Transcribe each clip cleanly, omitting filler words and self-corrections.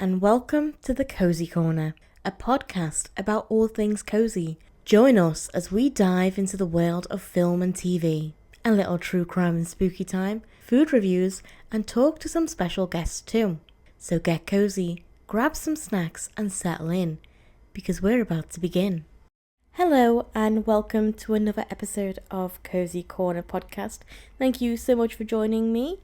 and welcome to the Cosy Corner, a podcast about all things cozy. Join us as we dive into the world of film and TV, a little true crime and spooky time, food reviews, and talk to some special guests too. So get cozy, grab some snacks and settle in, because we're about to begin. Hello and welcome to another episode of Cosy Corner Podcast. Thank you so much for joining me.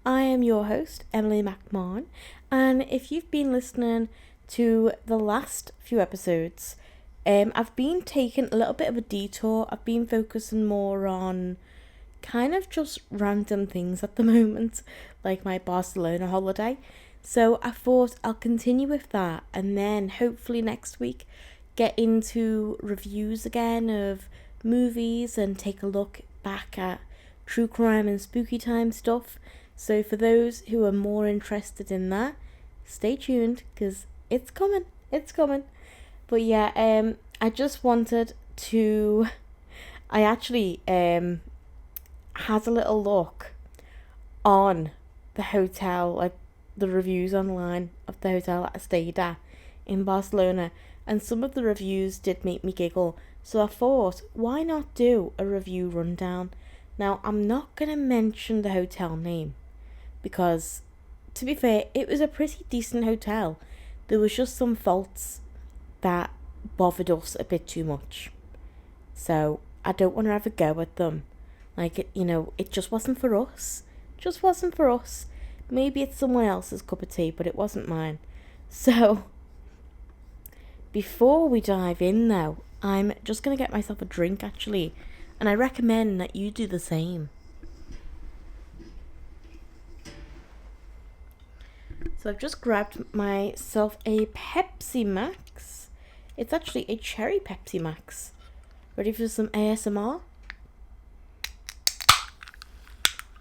I am your host, Emilie McMahon, and if you've been listening to the last few episodes, I've been taking a little bit of a detour. I've been focusing more on kind of just random things at the moment, like my Barcelona holiday. So I thought I'll continue with that, and then hopefully next week get into reviews again of movies and take a look back at true crime and spooky time stuff. So for those who are more interested in that, stay tuned because it's coming. But yeah, I just wanted to, I actually had a little look on the hotel, like the reviews online of the hotel that I stayed at in Barcelona, and some of the reviews did make me giggle. So I thought, why not do a review rundown? Now, I'm not going to mention the hotel name because, to be fair, it was a pretty decent hotel. There was just some faults that bothered us a bit too much. So I don't want to have a go at them. Like, it just wasn't for us. Maybe it's someone else's cup of tea, but it wasn't mine. So before we dive in though, I'm just going to get myself a drink actually. And I recommend that you do the same. So I've just grabbed myself a Pepsi Max. It's actually a cherry Pepsi Max. Ready for some ASMR?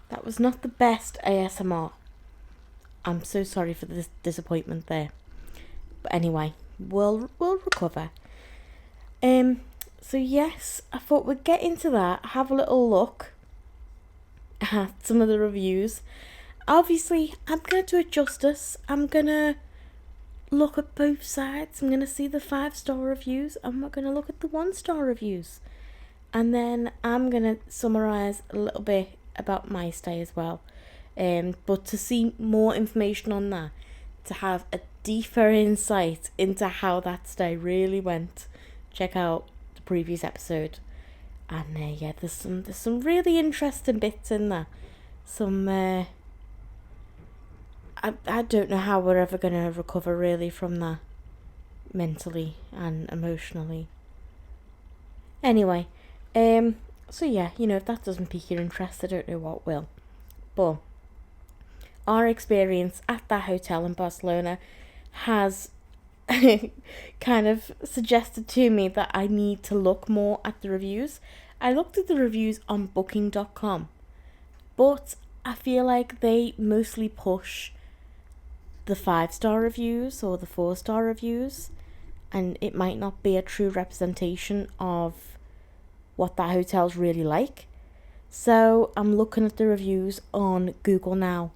That was not the best ASMR. I'm so sorry for this disappointment there. But anyway, we'll recover. So yes, I thought we'd get into that, have a little look at some of the reviews. Obviously, I'm going to do it justice. I'm going to look at both sides. I'm going to see the 5-star reviews. I'm going to look at the 1-star reviews. And then I'm going to summarise a little bit about my stay as well. But to see more information on that, to have a deeper insight into how that stay really went, check out the previous episode. And yeah, there's some really interesting bits in there. Some I don't know how we're ever going to recover really from that, mentally and emotionally. Anyway, so yeah, if that doesn't pique your interest, I don't know what will. But our experience at that hotel in Barcelona has kind of suggested to me that I need to look more at the reviews. I looked at the reviews on booking.com, but I feel like they mostly push the 5-star reviews or the 4-star reviews, and it might not be a true representation of what that hotel's really like. So I'm looking at the reviews on Google now,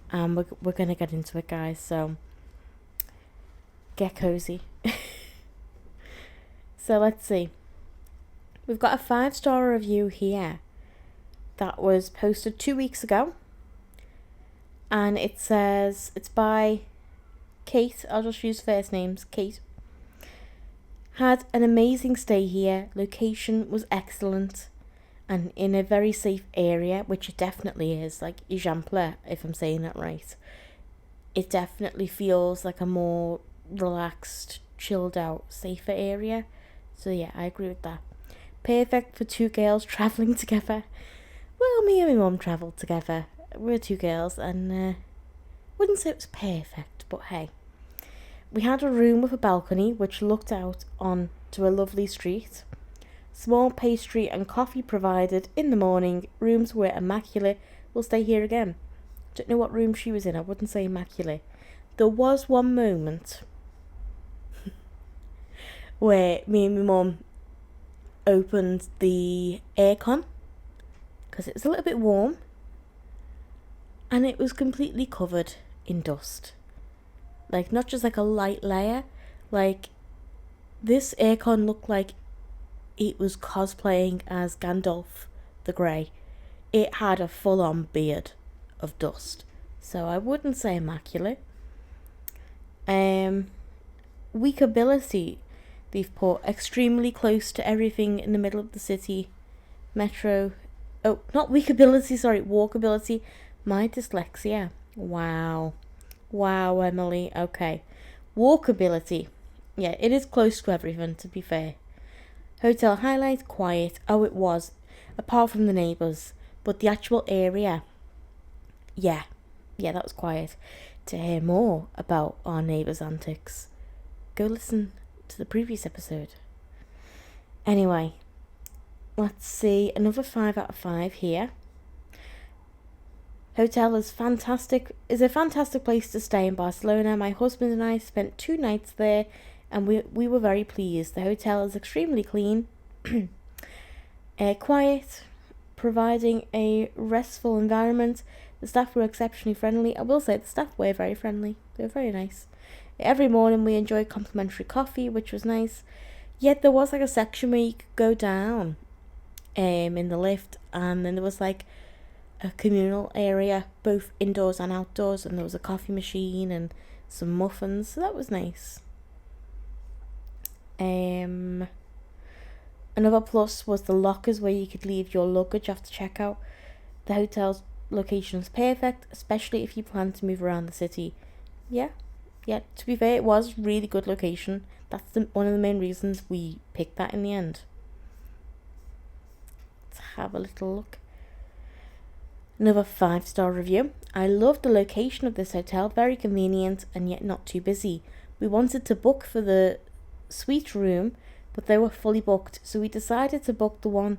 and we're gonna get into it, guys. So get cozy. So let's see. We've got a 5-star review here that was posted 2 weeks ago. And it says, it's by Kate. I'll just use first names. Kate. Had an amazing stay here. Location was excellent. And in a very safe area, which it definitely is. Like Ejemplar, if I'm saying that right. It definitely feels like a more relaxed, chilled out, safer area. So yeah, I agree with that. Perfect for 2 girls travelling together. Well, me and my mum travelled together. We're 2 girls, and wouldn't say it was perfect, but hey. We had a room with a balcony which looked out onto a lovely street. Small pastry and coffee provided in the morning. Rooms were immaculate. We'll stay here again. Don't know what room she was in. I wouldn't say immaculate. There was one moment where me and my mum opened the aircon because it was a little bit warm. And it was completely covered in dust. Like, not just like a light layer. Like, this aircon looked like it was cosplaying as Gandalf the Grey. It had a full-on beard of dust. So I wouldn't say immaculate. Walkability. They've put extremely close to everything in the middle of the city. Metro. Oh, not walkability, sorry, walkability. My dyslexia. Wow, Emilie. Okay. Walkability. Yeah, it is close to everything, to be fair. Hotel highlight, quiet. Oh, it was. Apart from the neighbours. But the actual area, yeah, that was quiet. To hear more about our neighbours' antics, go listen to the previous episode. Anyway, let's see. Another 5 out of 5 here. Hotel is a fantastic place to stay in Barcelona. My husband and I spent 2 nights there, and we were very pleased. The hotel is extremely clean, quiet, providing a restful environment. The staff were exceptionally friendly. I will say the staff were very friendly. They were very nice. Every morning we enjoyed complimentary coffee, which was nice. Yet there was like a section where you could go down in the lift, and then there was like a communal area, both indoors and outdoors, and there was a coffee machine and some muffins, so that was nice. Another plus was the lockers where you could leave your luggage after checkout. The hotel's location is perfect, especially if you plan to move around the city. Yeah, to be fair, it was really good location. That's one of the main reasons we picked that in the end. Let's have a little look. Another 5-star review. I love the location of this hotel, very convenient and yet not too busy. We wanted to book for the suite room, but they were fully booked, so we decided to book the one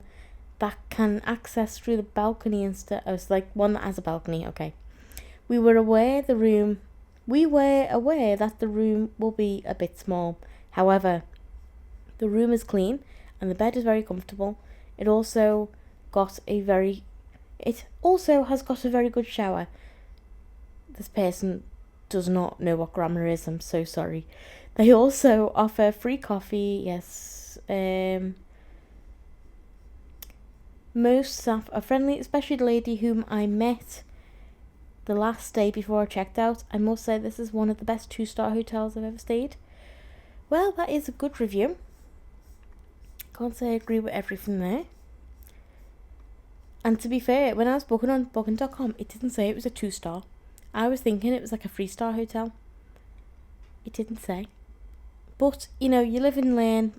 that can access through the balcony instead. I was like, one that has a balcony. Okay. We were aware that the room will be a bit small. However, the room is clean and the bed is very comfortable. It also has got a very good shower. This person does not know what grammar is. I'm so sorry. They also offer free coffee. Yes. Most staff are friendly, especially the lady whom I met the last day before I checked out. I must say this is one of the best 2-star hotels I've ever stayed. Well, that is a good review. Can't say I agree with everything there. And to be fair, when I was booking on booking.com, it didn't say it was a 2-star. I was thinking it was like a 3-star hotel. It didn't say. But, you live and learn.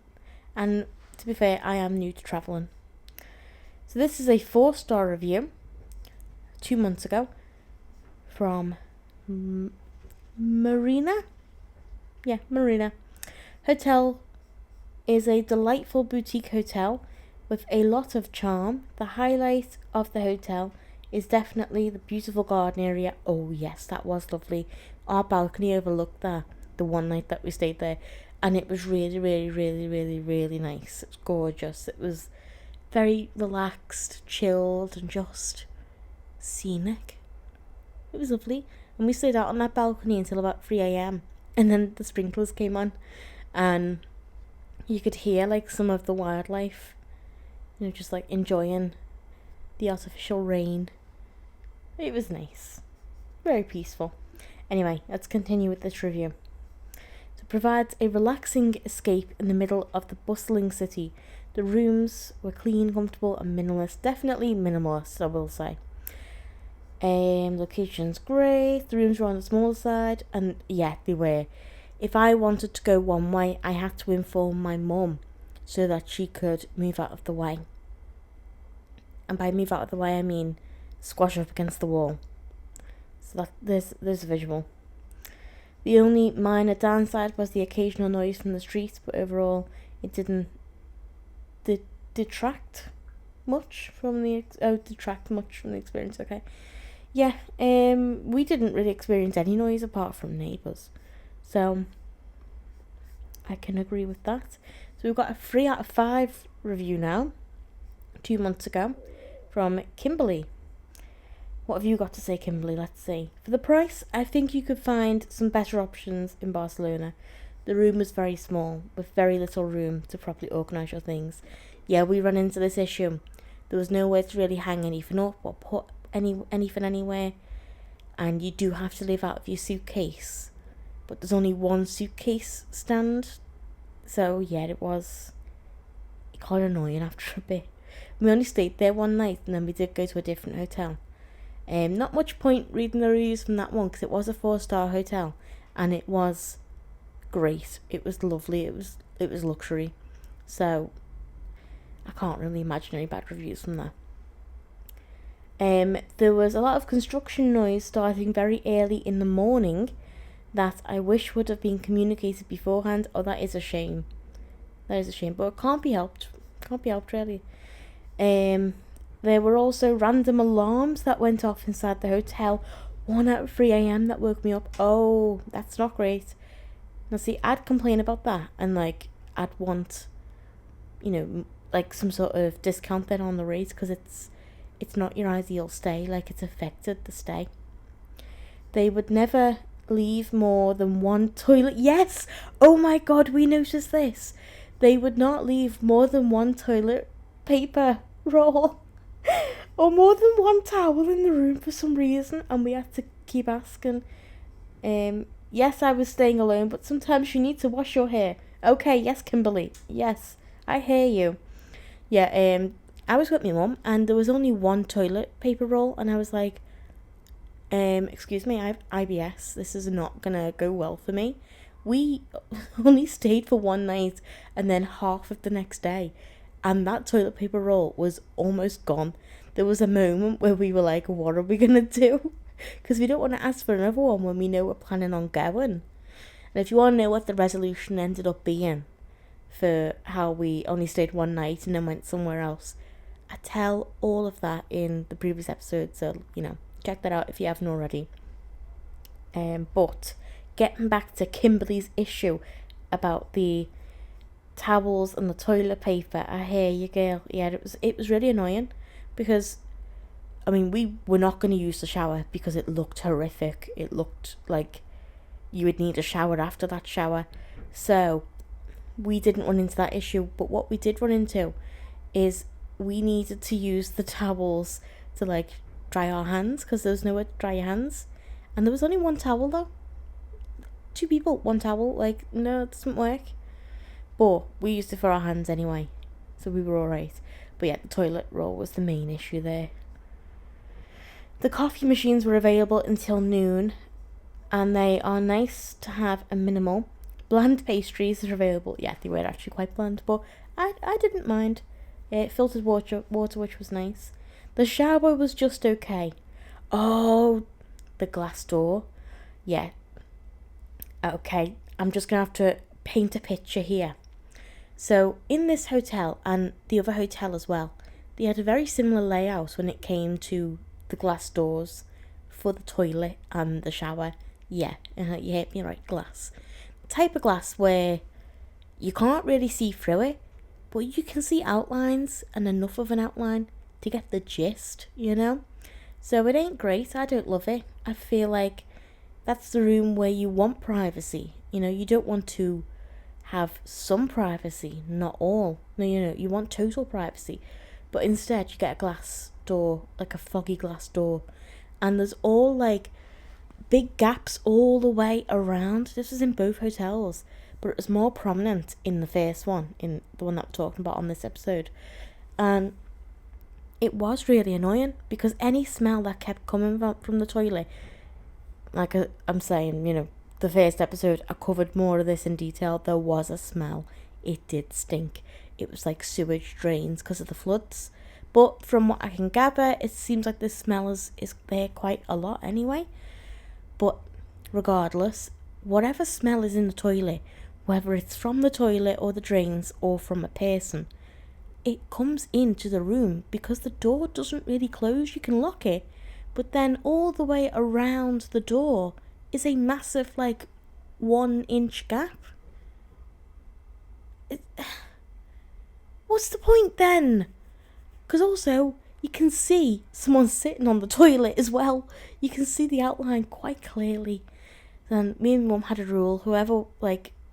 And to be fair, I am new to travelling. So this is a 4-star review 2 months ago from Marina. Yeah, Marina. Hotel is a delightful boutique hotel with a lot of charm. The highlight of the hotel is definitely the beautiful garden area. Oh yes, that was lovely. Our balcony overlooked the one night that we stayed there, and it was really, really, really, really, really nice. It was gorgeous. It was very relaxed, chilled, and just scenic. It was lovely. And we stayed out on that balcony until about 3 a.m. And then the sprinklers came on, and you could hear like some of the wildlife, just like enjoying the artificial rain. It was nice. Very peaceful. Anyway, let's continue with this review. So it provides a relaxing escape in the middle of the bustling city. The rooms were clean, comfortable, and minimalist. Definitely minimalist, I will say. Location's great. The rooms were on the smaller side, and yeah, they were. If I wanted to go one way, I had to inform my mum so that she could move out of the way. And by move out of the way, I mean squash up against the wall. So that there's a visual. The only minor downside was the occasional noise from the streets, but overall, it didn't detract much from the experience. Okay, yeah. We didn't really experience any noise apart from neighbours, so I can agree with that. So we've got a 3 out of 5 review now, 2 months ago, from Kimberly. What have you got to say, Kimberly? Let's see. For the price, I think you could find some better options in Barcelona. The room was very small, with very little room to properly organise your things. Yeah, we ran into this issue. There was nowhere to really hang anything up or put anything anywhere. And you do have to live out of your suitcase. But there's only one suitcase stand. So, yeah, it was kind of annoying after a bit. We only stayed there one night and then we did go to a different hotel. Not much point reading the reviews from that one because it was a 4-star hotel and it was great. It was lovely. It was luxury. So I can't really imagine any bad reviews from that. There was a lot of construction noise starting very early in the morning that I wish would have been communicated beforehand. Oh, that is a shame. That is a shame, but it can't be helped. Can't be helped, really. There were also random alarms that went off inside the hotel. 1 at 3 a.m. that woke me up. Oh, that's not great. Now, see, I'd complain about that and, like, I'd want, like, some sort of discount then on the rate because it's not your ideal stay. Like, it's affected the stay. They would never leave more than one toilet. Yes! Oh my God, we noticed this. They would not leave more than one toilet paper roll or more than one towel in the room for some reason, and we had to keep asking. Yes, I was staying alone, but sometimes you need to wash your hair. Okay, yes, Kimberly. Yes, I hear you. Yeah, I was with my mum, and there was only one toilet paper roll, and I was like, excuse me, I have IBS. This is not gonna go well for me. We only stayed for one night and then half of the next day, and that toilet paper roll was almost gone. There was a moment where we were like, what are we gonna do? Because we don't want to ask for another one when we know we're planning on going. And if you want to know what the resolution ended up being for how we only stayed one night and then went somewhere else, I tell all of that in the previous episode, so, check that out if you haven't already. But getting back to Kimberly's issue about the towels and the toilet paper, I hear you, girl. Yeah, it was really annoying because, we were not going to use the shower because it looked horrific. It looked like you would need a shower after that shower. So we didn't run into that issue. But what we did run into is we needed to use the towels to, like, dry our hands because there was nowhere to dry your hands. And there was only one towel, though. 2 people, 1 towel. Like, no, it doesn't work. But we used it for our hands anyway. So we were alright. But yeah, the toilet roll was the main issue there. The coffee machines were available until noon, and they are nice to have a minimal. Bland pastries are available. Yeah, they were actually quite bland, but I didn't mind. Filtered water, which was nice. The shower was just okay. Oh, the glass door. Yeah. Okay, I'm just going to have to paint a picture here. So, in this hotel, and the other hotel as well, they had a very similar layout when it came to the glass doors for the toilet and the shower. Yeah, you hit me right, glass. Type of glass where you can't really see through it, but you can see outlines and enough of an outline to get the gist, So it ain't great. I don't love it. I feel like that's the room where you want privacy. You don't want to have some privacy, not all. No, you want total privacy. But instead you get a glass door, like a foggy glass door. And there's all, like, big gaps all the way around. This was in both hotels, but it was more prominent in the first one, in the one that we're talking about on this episode. And it was really annoying because any smell that kept coming from the toilet, like I'm saying, the first episode, I covered more of this in detail. There was a smell. It did stink. It was like sewage drains because of the floods. But from what I can gather, it seems like the smell is there quite a lot anyway. But regardless, whatever smell is in the toilet, whether it's from the toilet or the drains or from a person, it comes into the room because the door doesn't really close. You can lock it, but then all the way around the door is a massive, 1-inch gap. What's the point then? Because also, you can see someone sitting on the toilet as well. You can see the outline quite clearly. Then me and Mum had a rule, whoever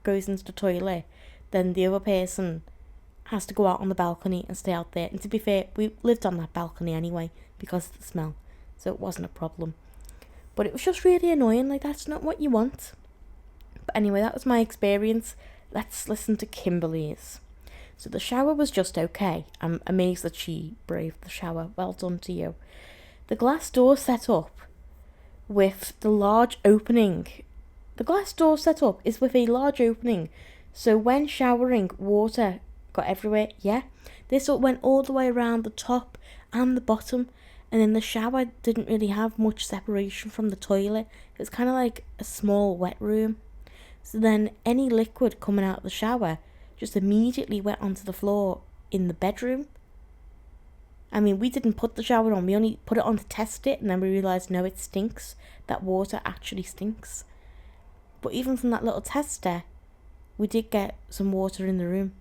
goes into the toilet, then the other person has to go out on the balcony and stay out there. And to be fair, we lived on that balcony anyway because of the smell, so it wasn't a problem. But it was just really annoying, that's not what you want. But anyway, that was my experience. Let's listen to Kimberly's. So the shower was just okay. I'm amazed that she braved the shower. Well done to you. The glass door set up with the large opening. The glass door set up is with a large opening. So when showering, water got everywhere. Yeah. This went all the way around the top and the bottom. And then the shower didn't really have much separation from the toilet. It was kind of like a small wet room. So then any liquid coming out of the shower just immediately went onto the floor in the bedroom. I mean, we didn't put the shower on. We only put it on to test it. And then we realised, no, it stinks. That water actually stinks. But even from that little tester, we did get some water in the room.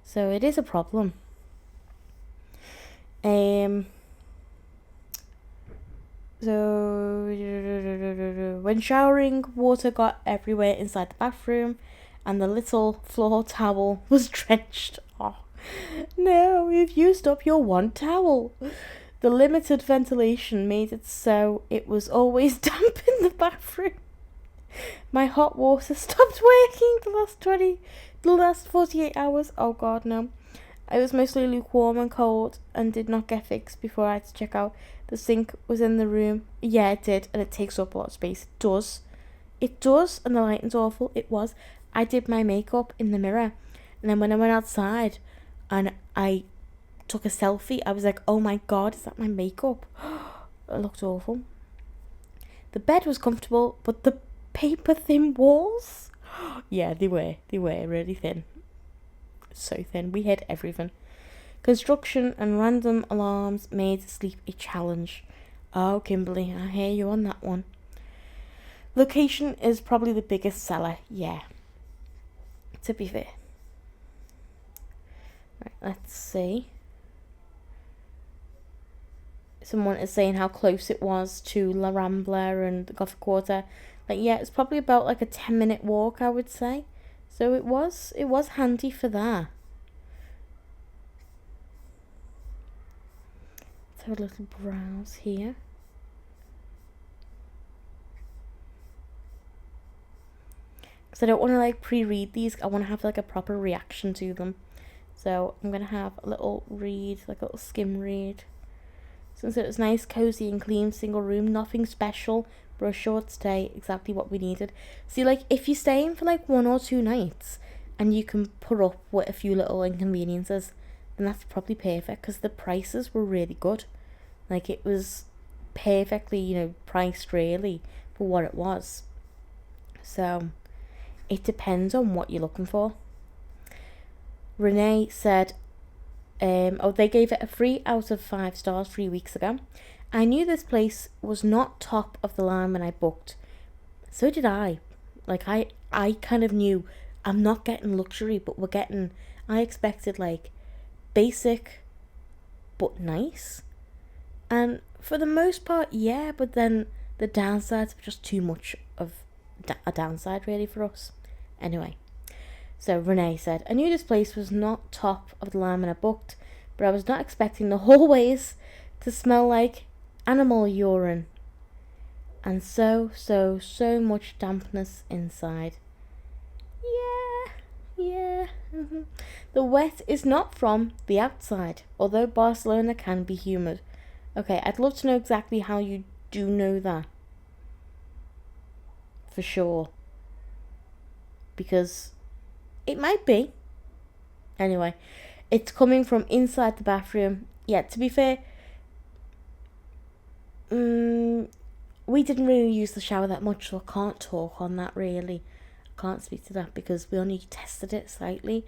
So it is a problem. So when showering, water got everywhere inside the bathroom, and the little floor towel was drenched. Oh no, you've used up your one towel. The limited ventilation made it so it was always damp in the bathroom. My hot water stopped working the last 48 hours. Oh god, no. I was mostly lukewarm and cold and did not get fixed before I had to check out. The sink was in the room. Yeah, it did, and it takes up a lot of space. It does. It does, and the lighting's awful. It was. I did my makeup in the mirror, and then when I went outside and I took a selfie, I was like, oh my god, is that my makeup? It looked awful. The bed was comfortable, but the paper-thin walls? Yeah, they were really thin. So thin. We hid everything. Construction and random alarms made sleep a challenge. Oh, Kimberly, I hear you on that one. Location is probably the biggest seller. Yeah. To be fair. Right, let's see. Someone is saying how close it was to La Rambla and the Gothic Quarter. Yeah, it's probably about a 10-minute walk, I would say. So it was handy for that. Let's have a little browse here. Because I don't want to pre-read these. I want to have a proper reaction to them. So I'm going to have a little read, a little skim read. Since it was nice, cozy and clean, single room, nothing special, but a short stay, exactly what we needed. See, if you're staying for 1 or 2 nights and you can put up with a few little inconveniences, then that's probably perfect, because the prices were really good. It was perfectly, priced really for what it was. So it depends on what you're looking for. Renee said, they gave it a 3 out of 5 stars 3 weeks ago. I knew this place was not top of the line when I booked. So did I. I kind of knew I'm not getting luxury, but I expected basic but nice. And for the most part, yeah, but then the downsides were just too much of a downside really for us. Anyway, so Renee said, I knew this place was not top of the line when I booked, but I was not expecting the hallways to smell like animal urine. And so much dampness inside. Yeah. The wet is not from the outside, although Barcelona can be humid. Okay, I'd love to know exactly how you do know that. For sure. Because it might be. Anyway, it's coming from inside the bathroom. Yeah, to be fair, we didn't really use the shower that much, so I can't talk on that really. I can't speak to that because we only tested it slightly.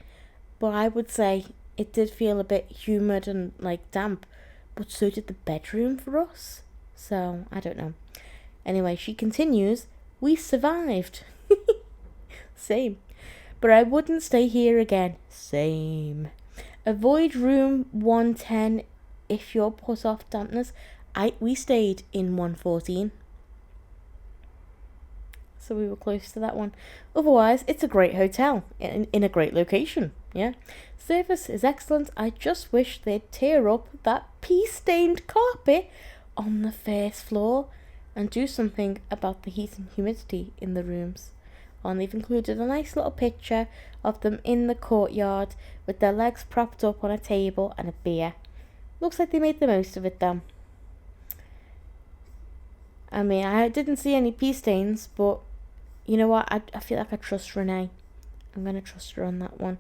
But I would say it did feel a bit humid and damp, but so did the bedroom for us. So, I don't know. Anyway, she continues, we survived. Same. But I wouldn't stay here again. Same. Avoid room 110 if you're put off dampness, we stayed in 114. So we were close to that one. Otherwise, it's a great hotel in a great location. Yeah. Service is excellent. I just wish they'd tear up that pea-stained carpet on the first floor and do something about the heat and humidity in the rooms. And they've included a nice little picture of them in the courtyard with their legs propped up on a table and a beer. Looks like they made the most of it though. I mean, I didn't see any pea stains, but you know what? I feel like I trust Renee. I'm going to trust her on that one.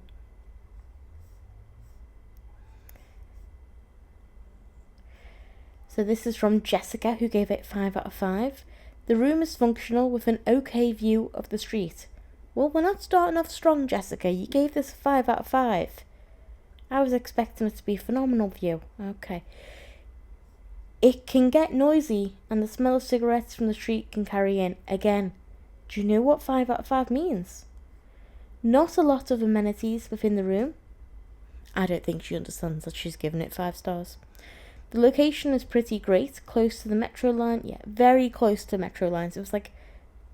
So this is from Jessica, who gave it 5 out of 5. The room is functional with an okay view of the street. Well, we're not starting off strong, Jessica. You gave this a 5 out of 5. I was expecting it to be a phenomenal view. Okay. It can get noisy, and the smell of cigarettes from the street can carry in. Again, do you know what 5 out of 5 means? Not a lot of amenities within the room. I don't think she understands that she's given it 5 stars. The location is pretty great, close to the metro line. Yeah, very close to metro lines. It was like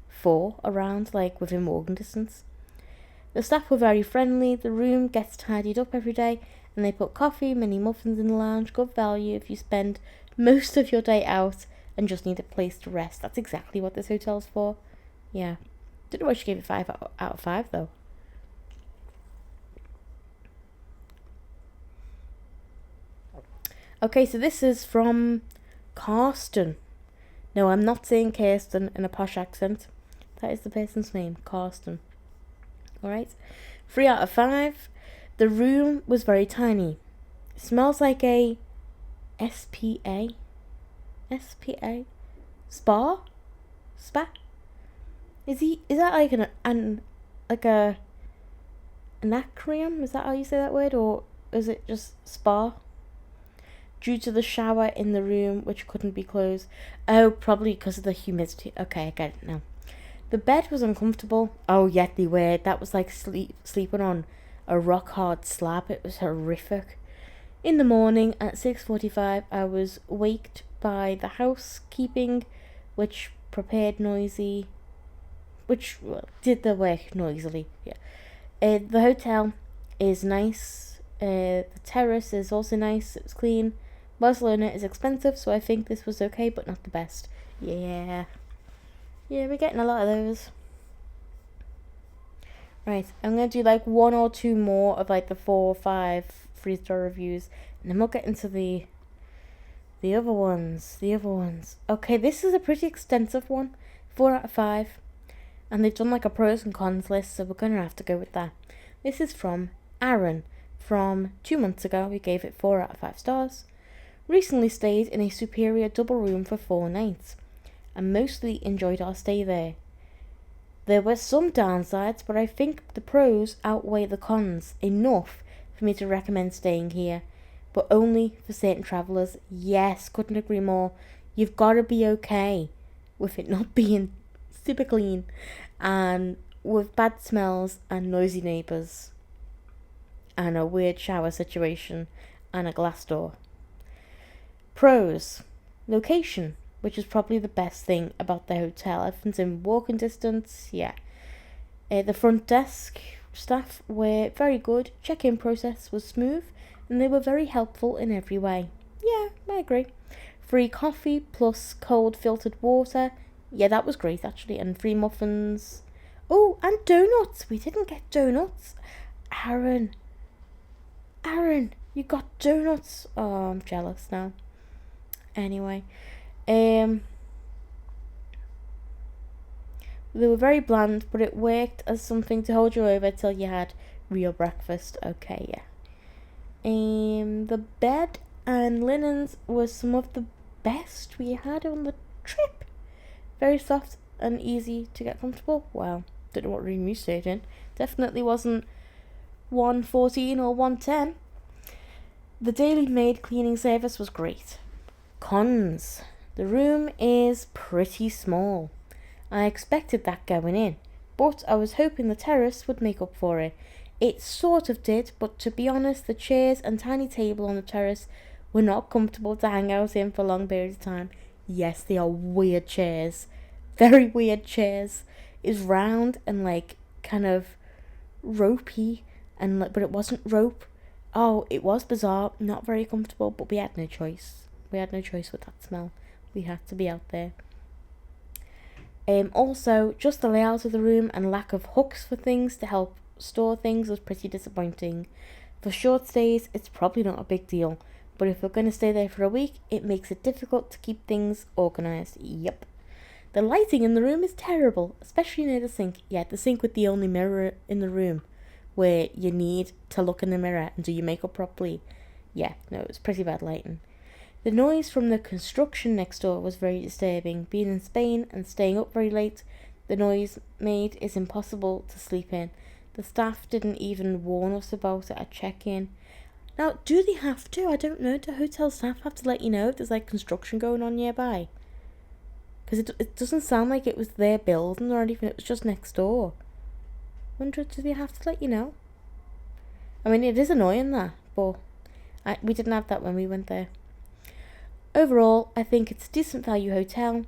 4 around, like within walking distance. The staff were very friendly. The room gets tidied up every day, and they put coffee, mini muffins in the lounge. Good value if you spend most of your day out and just need a place to rest. That's exactly what this hotel's for. Yeah. Don't know why she gave it 5 out of 5 though. Okay, so this is from Karsten. No, I'm not saying Kirsten in a posh accent. That is the person's name, Karsten. Alright. 3 out of 5. The room was very tiny. It smells like a SPA? Spa? Is that like an acronym? Is that how you say that word? Or is it just spa? Due to the shower in the room, which couldn't be closed. Oh, probably because of the humidity. Okay, I get it now. The bed was uncomfortable. Oh, yet they were. That was like sleeping on a rock hard slab. It was horrific. In the morning at 6:45, I was waked by the housekeeping, which did the work noisily. Yeah. The hotel is nice. The terrace is also nice. It was clean. Barcelona is expensive, so I think this was okay, but not the best. Yeah, we're getting a lot of those. Right, I'm going to do like 1 or 2 more of like the 4 or 5 3-star reviews, and then we'll get into the other ones. Okay, this is a pretty extensive one. 4 out of 5. And they've done like a pros and cons list, so we're going to have to go with that. This is from Aaron. From 2 months ago, we gave it 4 out of 5 stars. Recently stayed in a superior double room for 4 nights, and mostly enjoyed our stay there. There were some downsides, but I think the pros outweigh the cons enough for me to recommend staying here, but only for certain travellers. Yes, couldn't agree more. You've got to be okay with it not being super clean, and with bad smells and noisy neighbours, and a weird shower situation, and a glass door. Pros. Location, which is probably the best thing about the hotel. Everything's in walking distance, yeah. The front desk staff were very good. Check-in process was smooth, and they were very helpful in every way. Yeah, I agree. Free coffee plus cold filtered water. Yeah, that was great actually. And free muffins. Oh, and donuts. We didn't get donuts. Aaron, you got donuts. Oh, I'm jealous now. Anyway, they were very bland, but it worked as something to hold you over till you had real breakfast. Okay, yeah. The bed and linens were some of the best we had on the trip. Very soft and easy to get comfortable. Well, don't know what room you stayed in. Definitely wasn't 114 or 110. The daily maid cleaning service was great. Cons. The room is pretty small. I expected that going in, but I was hoping the terrace would make up for it. It sort of did, but to be honest, the chairs and tiny table on the terrace were not comfortable to hang out in for long periods of time. Yes, they are weird chairs. Very weird chairs. It's round and like kind of ropey, and but it wasn't rope. Oh, it was bizarre, not very comfortable, but we had no choice. We had no choice with that smell. We had to be out there. Also, just the layout of the room and lack of hooks for things to help store things was pretty disappointing. For short stays, it's probably not a big deal, but if we're going to stay there for a week, it makes it difficult to keep things organised. Yep. The lighting in the room is terrible, especially near the sink. Yeah, the sink with the only mirror in the room, where you need to look in the mirror and do your makeup properly. Yeah, no, it was pretty bad lighting. The noise from the construction next door was very disturbing. Being in Spain and staying up very late, the noise made is impossible to sleep in. The staff didn't even warn us about it at check-in. Now, do they have to? I don't know. Do hotel staff have to let you know if there's like construction going on nearby? Because it doesn't sound like it was their building or anything. It was just next door. Wonder, do they have to let you know? I mean, it is annoying that, but we didn't have that when we went there. Overall, I think it's a decent value hotel.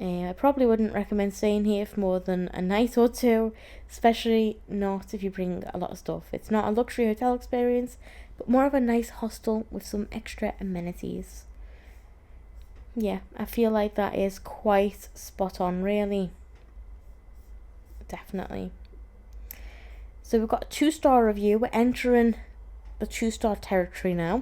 I probably wouldn't recommend staying here for more than a night or two, especially not if you bring a lot of stuff. It's not a luxury hotel experience, but more of a nice hostel with some extra amenities. Yeah, I feel like that is quite spot on, really. Definitely. So we've got a 2-star review. We're entering the 2-star territory now.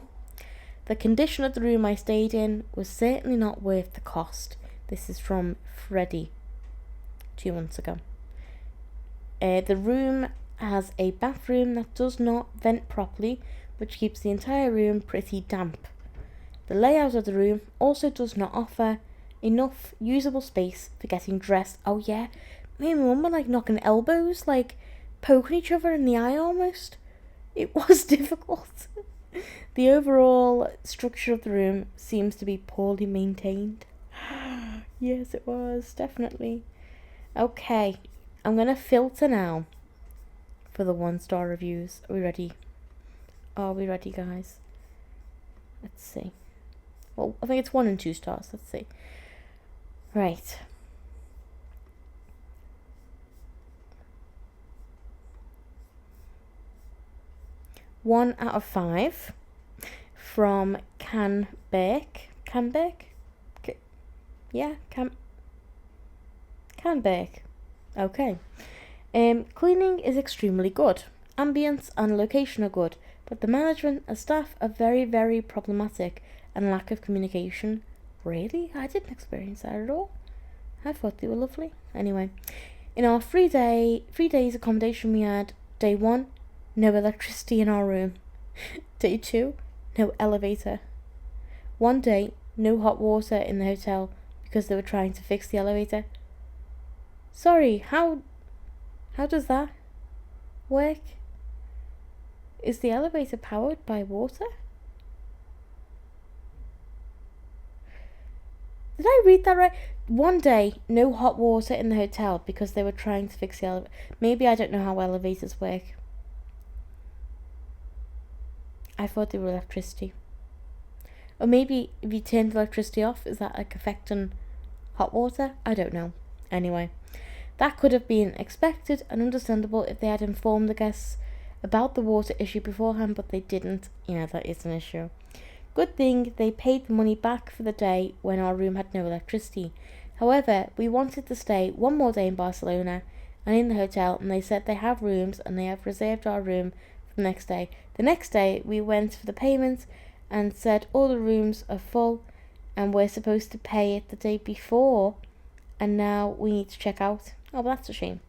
The condition of the room I stayed in was certainly not worth the cost. This is from Freddie 2 months ago. The room has a bathroom that does not vent properly, which keeps the entire room pretty damp. The layout of the room also does not offer enough usable space for getting dressed. Oh yeah, me and my mum were like knocking elbows, like poking each other in the eye almost. It was difficult. The overall structure of the room seems to be poorly maintained. Yes, it was, definitely. Okay, I'm going to filter now for the 1-star reviews. Are we ready? Are we ready, guys? Let's see. Well, I think it's 1 and 2 stars. Let's see. Right. One out of 5 from Canberk. Yeah, Canberk. Okay. Cleaning is extremely good. Ambience and location are good, but the management and staff are very, very problematic and lack of communication. Really? I didn't experience that at all. I thought they were lovely. Anyway, in our 3 days accommodation, we had day 1, no electricity in our room. Day 2, no elevator. 1 day, no hot water in the hotel because they were trying to fix the elevator. Sorry, how does that work? Is the elevator powered by water? Did I read that right? 1 day, no hot water in the hotel because they were trying to fix the elevator. Maybe I don't know how elevators work. I thought they were electricity. Or maybe if you turn the electricity off, is that like affecting hot water? I don't know. Anyway, that could have been expected and understandable if they had informed the guests about the water issue beforehand, but they didn't. Yeah, that is an issue. Good thing they paid the money back for the day when our room had no electricity. However, we wanted to stay 1 more day in Barcelona and in the hotel, and they said they have rooms and they have reserved our room for the next day. The next day, we went for the payment and said all the rooms are full and we're supposed to pay it the day before, and now we need to check out. Oh, well, that's a shame.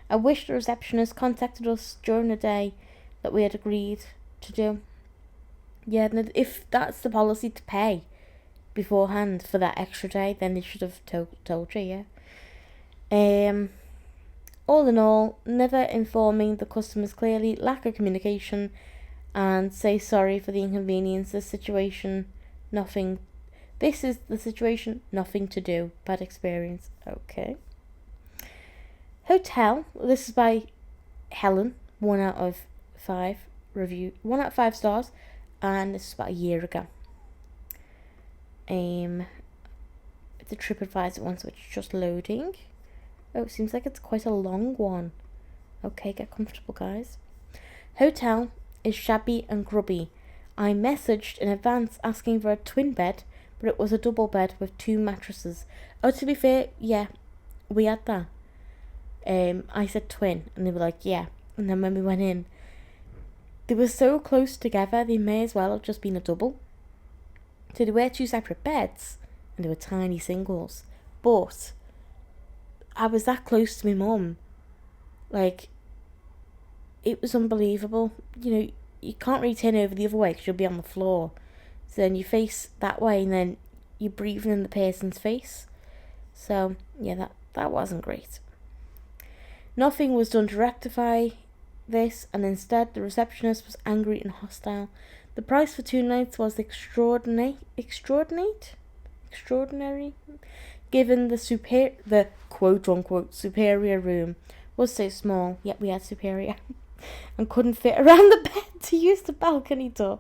I wish the receptionist contacted us during the day that we had agreed to do. Yeah, if that's the policy to pay beforehand for that extra day, then they should have told you, yeah. All in all, never informing the customers clearly, lack of communication, and say sorry for the inconvenience. This is the situation, nothing to do. Bad experience. Okay. Hotel. This is by Helen. 1 out of 5 review. 1 out of 5 stars. And this is about a year ago. the TripAdvisor one, so it's just loading. Oh, it seems like it's quite a long one. Okay, get comfortable, guys. Hotel is shabby and grubby. I messaged in advance asking for a twin bed, but it was a double bed with 2 mattresses. Oh, to be fair, yeah, we had that. I said twin, and they were like, yeah. And then when we went in, they were so close together, they may as well have just been a double. So they were 2 separate beds, and they were tiny singles. But I was that close to my mum. Like, it was unbelievable. You know, you can't really turn over the other way because you'll be on the floor. So then you face that way, and then you're breathing in the person's face. So, yeah, that wasn't great. Nothing was done to rectify this, and instead the receptionist was angry and hostile. The price for 2 nights was extraordinary, given the quote-unquote superior room was so small, yet we had superior, and couldn't fit around the bed to use the balcony door.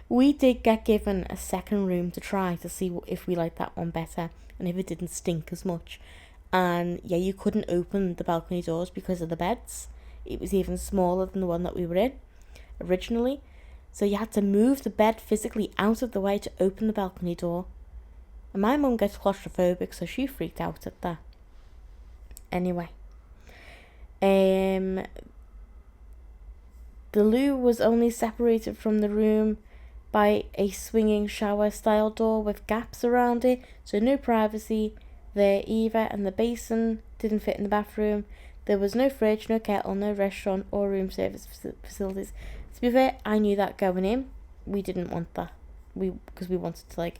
We did get given a second room to try to see if we liked that one better, and if it didn't stink as much. And yeah, you couldn't open the balcony doors because of the beds. It was even smaller than the one that we were in originally. So you had to move the bed physically out of the way to open the balcony door. And my mum gets claustrophobic, so she freaked out at that. Anyway. The loo was only separated from the room by a swinging shower style door with gaps around it, so no privacy there either, and the basin didn't fit in the bathroom. There was no fridge, no kettle, no restaurant or room service facilities. To be fair, I knew that going in. We didn't want that. Because we wanted to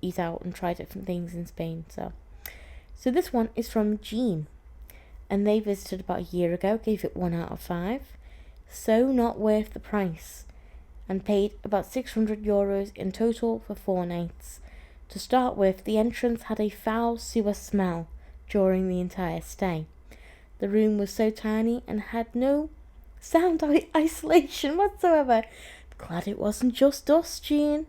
eat out and try different things in Spain. So this one is from Jean, and they visited about a year ago. Gave it 1 out of 5. So not worth the price, and paid about €600 in total for 4 nights. To start with, the entrance had a foul sewer smell during the entire stay. The room was so tiny and had no sound isolation whatsoever. Glad it wasn't just us, Jean.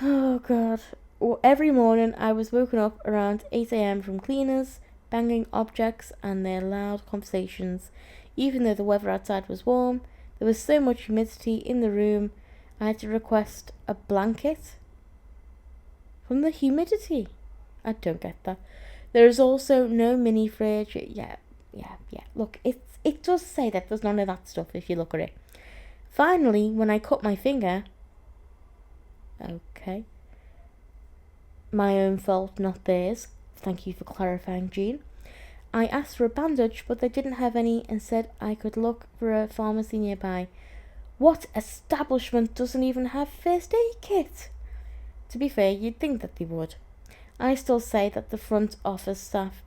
Oh, God. Well, every morning I was woken up around 8 a.m. from cleaners, banging objects and their loud conversations. Even though the weather outside was warm, there was so much humidity in the room, I had to request a blanket from the humidity. I don't get that. There is also no mini fridge. Yeah. Look, it does say that there's none of that stuff if you look at it. Finally, when I cut my finger... Okay. My own fault, not theirs. Thank you for clarifying, Jean. I asked for a bandage, but they didn't have any and said I could look for a pharmacy nearby. What establishment doesn't even have first aid kit? To be fair, you'd think that they would. I still say that the front office staff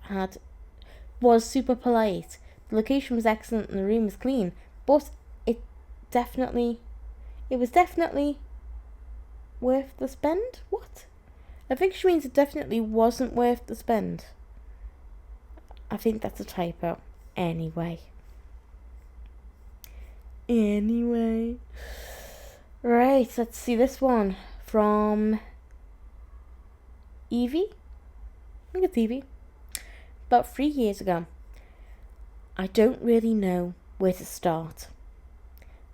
was super polite. The location was excellent and the room was clean, but it was definitely worth the spend? What? I think she means it definitely wasn't worth the spend. I think that's a typo. Anyway. Right, let's see this one from Evie. I think it's Evie. About 3 years ago. I don't really know where to start.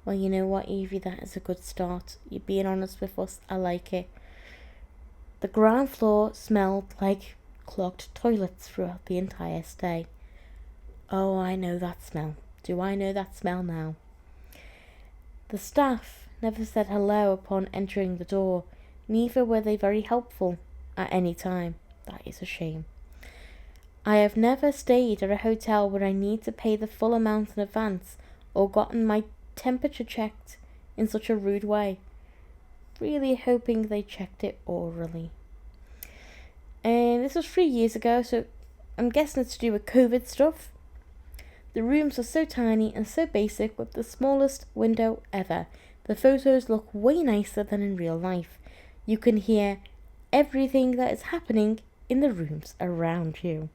Well, you know what, Evie, that is a good start. You're being honest with us. I like it. The ground floor smelled like clogged toilets throughout the entire stay. Oh, I know that smell. Do I know that smell now? The staff never said hello upon entering the door. Neither were they very helpful at any time. That is a shame. I have never stayed at a hotel where I need to pay the full amount in advance or gotten my temperature checked in such a rude way. Really hoping they checked it orally. And this was 3 years ago, so I'm guessing it's to do with COVID stuff. The rooms are so tiny and so basic with the smallest window ever. The photos look way nicer than in real life. You can hear everything that is happening in the rooms around you.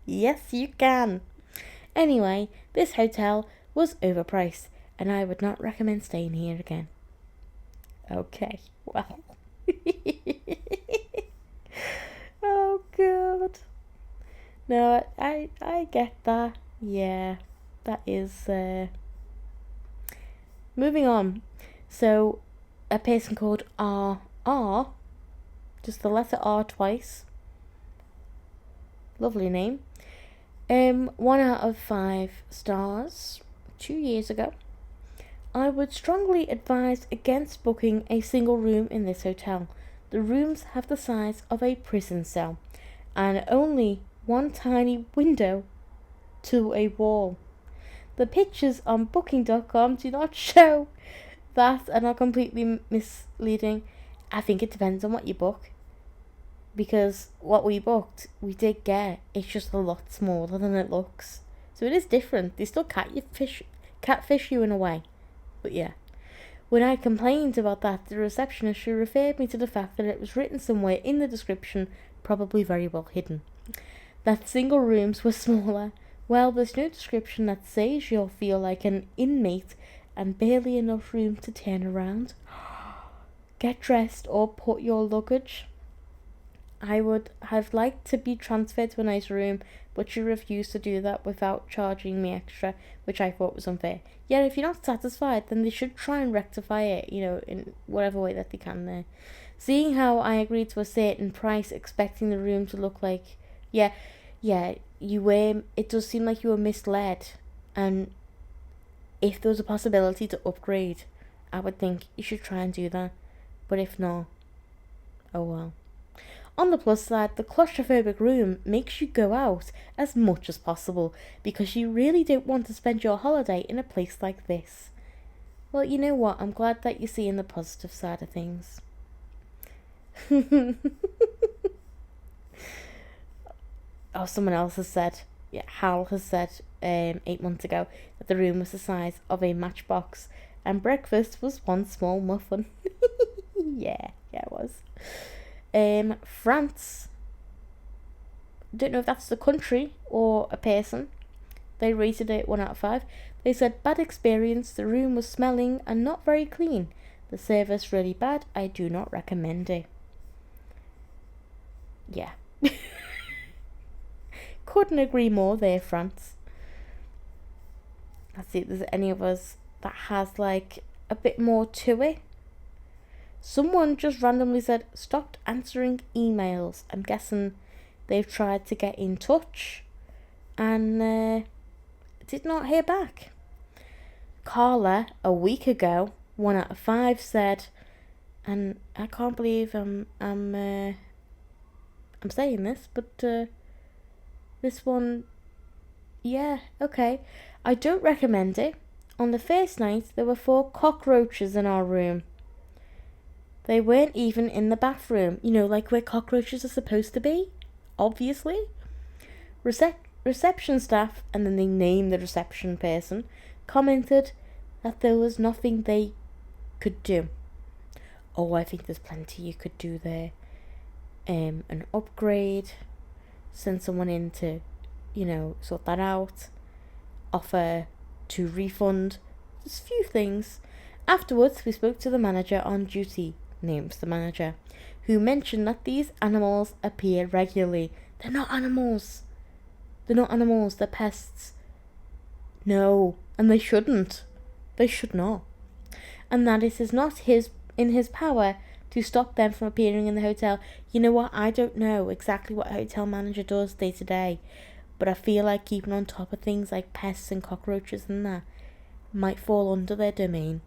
Yes, you can. Anyway, this hotel was overpriced and I would not recommend staying here again. Okay, well. No, I get that. Yeah, that is. Moving on. So, a person called R, just the letter R twice. Lovely name. 1 out of 5 stars. 2 years ago. I would strongly advise against booking a single room in this hotel. The rooms have the size of a prison cell and only one tiny window to a wall. The pictures on booking.com do not show that and are completely misleading. I think it depends on what you book. Because what we booked, we did get, it's just a lot smaller than it looks. So it is different. They still catfish you in a way. But yeah. When I complained about that, the receptionist, she referred me to the fact that it was written somewhere in the description, probably very well hidden, that single rooms were smaller. Well, there's no description that says you'll feel like an inmate and barely enough room to turn around, get dressed or put your luggage. I would have liked to be transferred to a nice room, but she refused to do that without charging me extra, which I thought was unfair. Yeah, if you're not satisfied, then they should try and rectify it, in whatever way that they can there. Seeing how I agreed to a certain price, expecting the room to look like, yeah, you were, it does seem like you were misled, and if there was a possibility to upgrade, I would think you should try and do that, but if not, oh well. On the plus side, the claustrophobic room makes you go out as much as possible because you really don't want to spend your holiday in a place like this. Well, you know what? I'm glad that you're seeing the positive side of things. Oh, someone else has said, Hal has said 8 months ago that the room was the size of a matchbox and breakfast was one small muffin. Yeah, it was. France, don't know if that's the country or a person, they rated it 1 out of 5. They said, bad experience, the room was smelling and not very clean. The service really bad, I do not recommend it. Yeah. Couldn't agree more there, France. Let's see if there's any of us that has like a bit more to it. Someone just randomly said, stopped answering emails. I'm guessing they've tried to get in touch and did not hear back. Carla, a week ago, 1 out of 5 said, and I can't believe I'm saying this, but this one, yeah, okay. I don't recommend it. On the first night, there were 4 cockroaches in our room. They weren't even in the bathroom, like where cockroaches are supposed to be, obviously. Reception staff, and then they named the reception person, commented that there was nothing they could do. Oh, I think there's plenty you could do there. An upgrade, send someone in to, sort that out, offer to refund, just a few things. Afterwards, we spoke to the manager on duty, names the manager, who mentioned that these animals appear regularly. They're not animals. They're pests. No, and they shouldn't. They should not. And that it is not in his power to stop them from appearing in the hotel. You know what? I don't know exactly what a hotel manager does day to day, but I feel like keeping on top of things like pests and cockroaches and that might fall under their domain.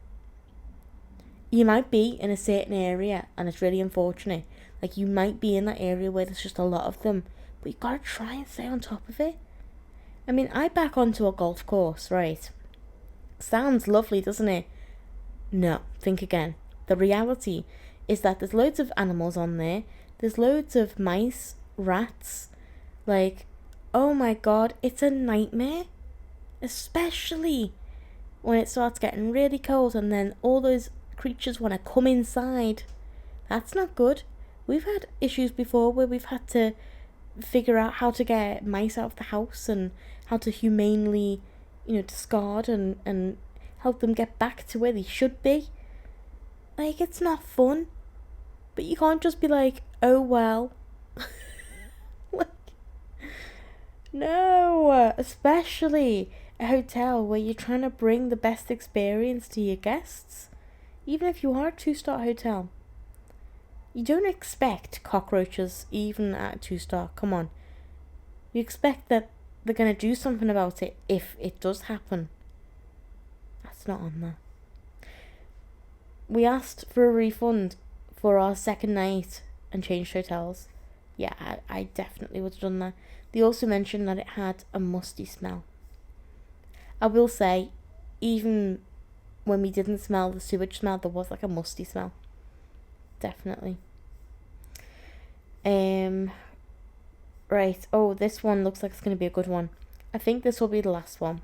You might be in a certain area and it's really unfortunate. Like you might be in that area where there's just a lot of them, but you gotta try and stay on top of it. I mean, I back onto a golf course, right? Sounds lovely, doesn't it? No, think again. The reality is that there's loads of animals on there. There's loads of mice, rats. Like, oh my god, it's a nightmare. Especially when it starts getting really cold and then all those creatures want to come inside. That's not good. We've had issues before where we've had to figure out how to get mice out of the house and how to humanely, discard and help them get back to where they should be. Like, it's not fun. But you can't just be like, oh well. Like, No, especially a hotel where you're trying to bring the best experience to your guests. Even if you are a 2-star hotel, you don't expect cockroaches even at a 2-star. Come on. You expect that they're going to do something about it if it does happen. That's not on there. We asked for a refund for our second night and changed hotels. Yeah, I definitely would have done that. They also mentioned that it had a musty smell. I will say, even when we didn't smell the sewage smell, there was like a musty smell. Definitely. Right. Oh, this one looks like it's going to be a good one. I think this will be the last one.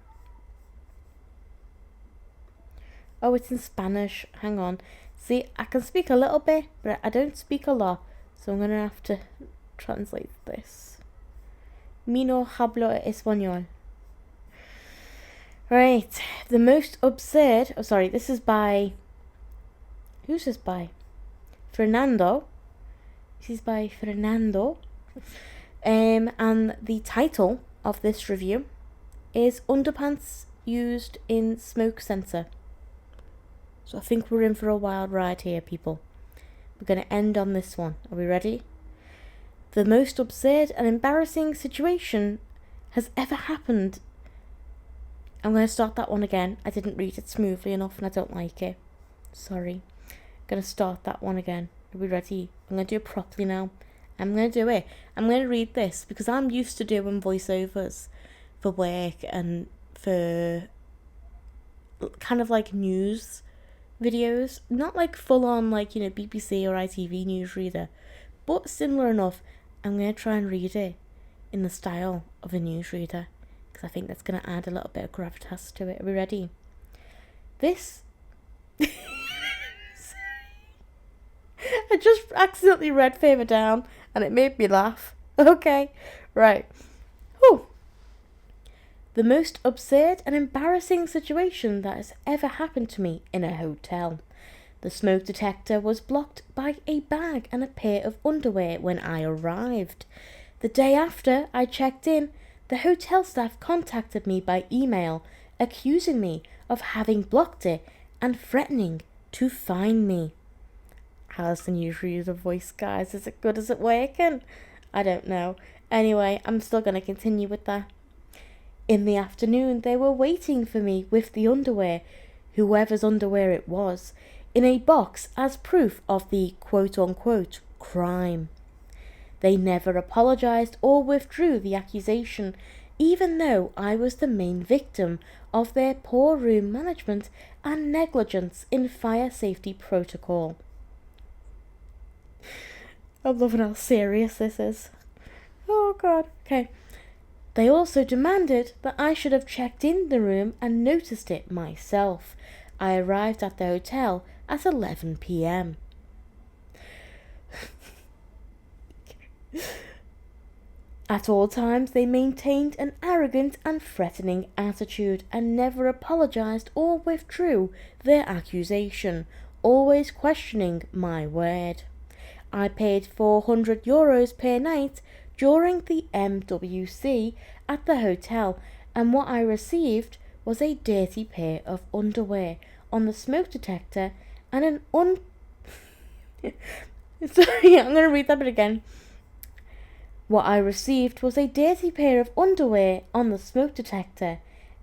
Oh, it's in Spanish. Hang on. See, I can speak a little bit, but I don't speak a lot. So I'm going to have to translate this. Mi no hablo español. Right. The most absurd... Oh, sorry. This is by... Who's this by? Fernando. This is by Fernando. And the title of this review is Underpants Used in Smoke Sensor. So I think we're in for a wild ride here, people. We're going to end on this one. Are we ready? The most absurd and embarrassing situation has ever happened. I'm going to start that one again. I didn't read it smoothly enough and I don't like it. Sorry. I'm going to start that one again. Are we ready? I'm going to do it properly now. I'm going to do it. I'm going to read this because I'm used to doing voiceovers for work and for kind of like news videos. Not like full on like, BBC or ITV newsreader, but similar enough. I'm going to try and read it in the style of a newsreader because I think that's going to add a little bit of gravitas to it. Are we ready? This... I just accidentally read further down and it made me laugh. Okay, right. Whew. The most absurd and embarrassing situation that has ever happened to me in a hotel. The smoke detector was blocked by a bag and a pair of underwear when I arrived. The day after I checked in, the hotel staff contacted me by email, accusing me of having blocked it and threatening to fine me. How's the newsreader voice, guys? Is it good? Is it working? I don't know. Anyway, I'm still going to continue with that. In the afternoon, they were waiting for me with the underwear, whoever's underwear it was, in a box as proof of the quote-unquote crime. They never apologised or withdrew the accusation, even though I was the main victim of their poor room management and negligence in fire safety protocol. I'm loving how serious this is. Oh God. Okay. They also demanded that I should have checked in the room and noticed it myself. I arrived at the hotel at 11 p.m. At all times, they maintained an arrogant and threatening attitude and never apologised or withdrew their accusation, always questioning my word. I paid €400 per night during the MWC at the hotel, and what I received was a dirty pair of underwear on the smoke detector and an Sorry, I'm going to read that bit again. What I received was a dirty pair of underwear on the smoke detector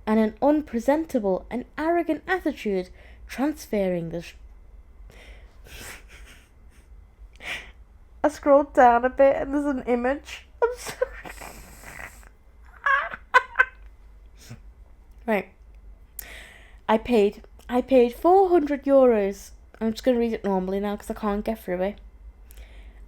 and an unpresentable and arrogant attitude transferring the... I scrolled down a bit and there's an image. I'm sorry. Right. I paid €400. I'm just going to read it normally now because I can't get through it.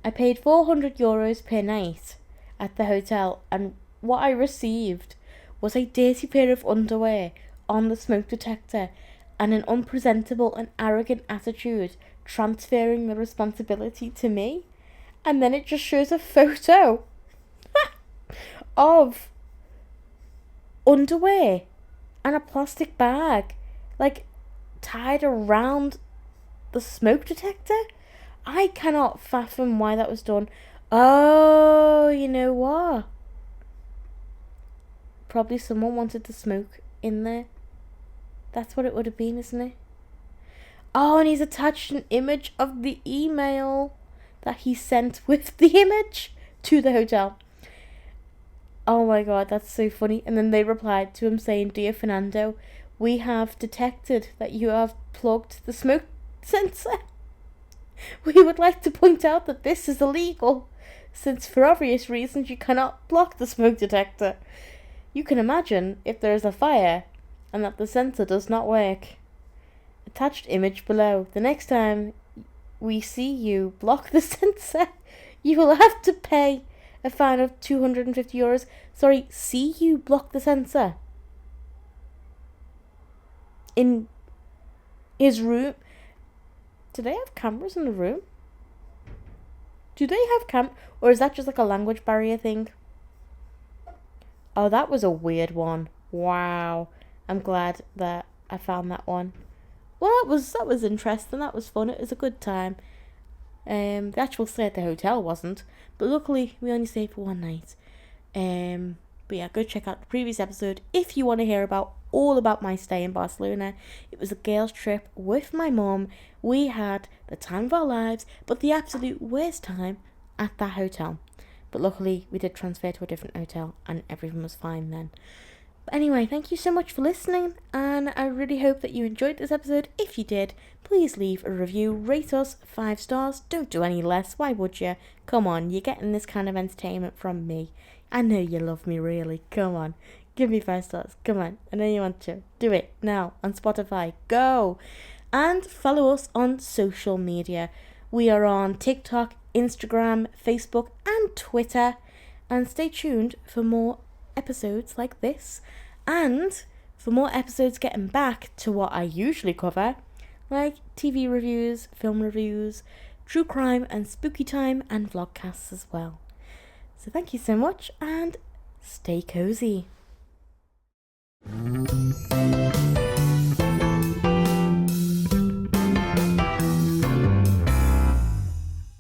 I paid €400 per night at the hotel, and what I received was a dirty pair of underwear on the smoke detector and an unpresentable and arrogant attitude transferring the responsibility to me. And then it just shows a photo of underwear and a plastic bag, like, tied around the smoke detector. I cannot fathom why that was done. Oh, you know what? probably someone wanted to smoke in there. That's what it would have been, isn't it? Oh, and he's attached an image of the email that he sent with the image to the hotel. Oh my god, that's so funny. And then they replied to him saying, "Dear Fernando, we have detected that you have plugged the smoke sensor. We would like to point out that this is illegal, since for obvious reasons you cannot block the smoke detector. You can imagine if there is a fire and that the sensor does not work. Attached image below. The next time we see you block the sensor, you will have to pay a fine of €250. Sorry, see you block the sensor. In his room. Do they have cameras in the room? Do they have or is that just like a language barrier thing? Oh, that was a weird one. Wow. I'm glad that I found that one. Well, that was interesting. That was fun. It was a good time. The actual stay at the hotel wasn't, but luckily we only stayed for one night. But yeah, go check out the previous episode if you want to hear all about my stay in Barcelona. It was a girls' trip with my mum. We had the time of our lives, but the absolute worst time at that hotel. But luckily we did transfer to a different hotel and everything was fine then. But anyway, thank you so much for listening, and I really hope that you enjoyed this episode. If you did, please leave a review, rate us 5 stars, don't do any less, why would you? Come on, you're getting this kind of entertainment from me. I know you love me, really, come on, give me 5 stars, come on, I know you want to. Do it now on Spotify, go! And follow us on social media. We are on TikTok, Instagram, Facebook and Twitter, and stay tuned for more episodes like this, and for more episodes getting back to what I usually cover, like TV reviews, film reviews, true crime and spooky time, and vlogcasts as well. So thank you so much and stay cozy.